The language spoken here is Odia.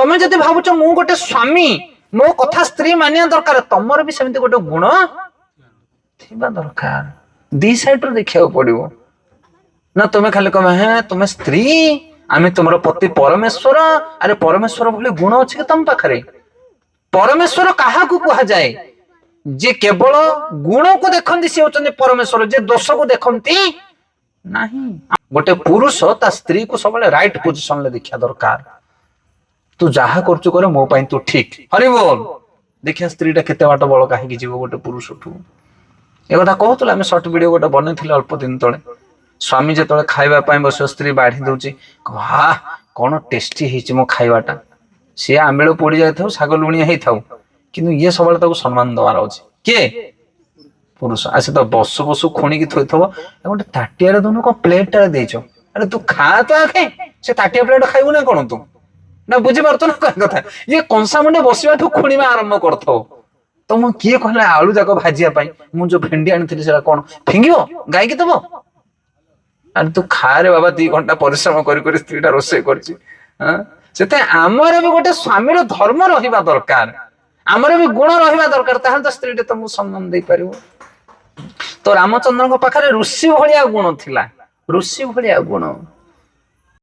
ତମେ ଯଦି ଭାବୁଛ ମୁଁ ଗୋଟେ ସ୍ୱାମୀ ମୋ କଥା ସ୍ତ୍ରୀ ମାନିବା ଦରକାର, ତମର ବି ସେମିତି ଗୋଟେ ଗୁଣ ଥିବା ଦରକାର। ଦି ସାଇଡରୁ ଦେଖିବାକୁ ପଡିବ ନା। ତୁମେ ଖାଲି କହିବ ହେ ତୁମେ ସ୍ତ୍ରୀ, ଆମେ ତୁମର ପତି ପରମେଶ୍ୱର। ଆରେ ପରମେଶ୍ୱର ଭଳି ଗୁଣ ଅଛି କି ତମ ପାଖରେ? ପରମେଶ୍ୱର କାହାକୁ କୁହାଯାଏ? ଯେ କେବଳ ଗୁଣକୁ ଦେଖନ୍ତି ସେ ହଉଛନ୍ତି ପରମେଶ୍ୱର, ଯେ ଦୋଷକୁ ଦେଖନ୍ତି ନାହିଁ। ଗୋଟେ ପୁରୁଷ ତା ସ୍ତ୍ରୀକୁ ସବୁବେଳେ ରାଇଟ ପୋଜିସନରେ ଦେଖିବା ଦରକାର। ତୁ ଯାହା କରୁଛୁ କରେ, ମୋ ପାଇଁ ତୁ ଠିକ। ହରି ବୋଲ। ଦେଖିବା ସ୍ତ୍ରୀଟା କେତେ ବାଟ ବଳ କାହିଁକି ଯିବ ଗୋଟେ ପୁରୁଷଠୁ। ଏ କଥା କହୁଥିଲା, ଆମେ ସର୍ଟ ଭିଡିଓ ଗୋଟେ ବନେଇଥିଲେ ଅଳ୍ପ ଦିନ ତଳେ। ସ୍ୱାମୀ ଯେତେବେଳେ ଖାଇବା ପାଇଁ ବସିବ, ସ୍ତ୍ରୀ ବାଢି ଦଉଛି, ହା କଣ ଟେଷ୍ଟି ହେଇଛି ମୋ ଖାଇବାଟା। ସିଏ ଆମ୍ବିଳ ପୋଡି ଯାଇଥାଉ, ଶାଗ ଲୁଣିଆ ହେଇଥାଉ, କିନ୍ତୁ ଇଏ ସବୁବେଳେ ତାକୁ ସମ୍ମାନ ଦେବାର ଅଛି। କିଏ? ପୁରୁଷ। ଆସି ତ ବସୁ ବସୁ ଖୁଣିକି ଥୋଇଥିବ, ଗୋଟେ ତାଟିଆରେ ଦଉନ, କଣ ପ୍ଲେଟଟାରେ ଦେଇଛ? ଆରେ ତୁ ଖା ତ ଆଖେ, ସେ ତାଟିଆ ପ୍ଲେଟ ଖାଇବୁ ନା କଣ ତୁ? ନା ବୁଝିପାରୁଛ ନା କହିବା କଥା? ଇଏ କଂସା ମୁଣ୍ଡେ ବସିବାଠୁ ଖୁଣିବା ଆରମ୍ଭ କରିଥିବ। ତ ମୁଁ କିଏ କହିଲା ଆଳୁ ଯାକ ଭାଜିବା ପାଇଁ, ମୁଁ ଯୋଉ ଭେଣ୍ଡି ଆଣିଥିଲି ସେଟା କଣ ଫିଙ୍ଗିବ, ଗାଈକି ଦବ? ଆରେ ତୁ ଖାରେ ବାବା, 2 ଘଣ୍ଟା ପରିଶ୍ରମ କରି କରି ସ୍ତ୍ରୀଟା ରୋଷେଇ କରିଛି। ସେଥିପାଇଁ ଆମର ବି ଗୋଟେ ସ୍ୱାମୀର ଧର୍ମ ରହିବା ଦରକାର, ଆମର ବି ଗୁଣ ରହିବା ଦରକାର। ତାହେଲେ ତ ସ୍ତ୍ରୀଟେ ତମକୁ ସମ୍ମାନ ଦେଇପାରିବ। ତ ରାମଚନ୍ଦ୍ରଙ୍କ ପାଖରେ ଋଷି ଭଳିଆ ଗୁଣ ଥିଲା, ଋଷି ଭଳିଆ ଗୁଣ।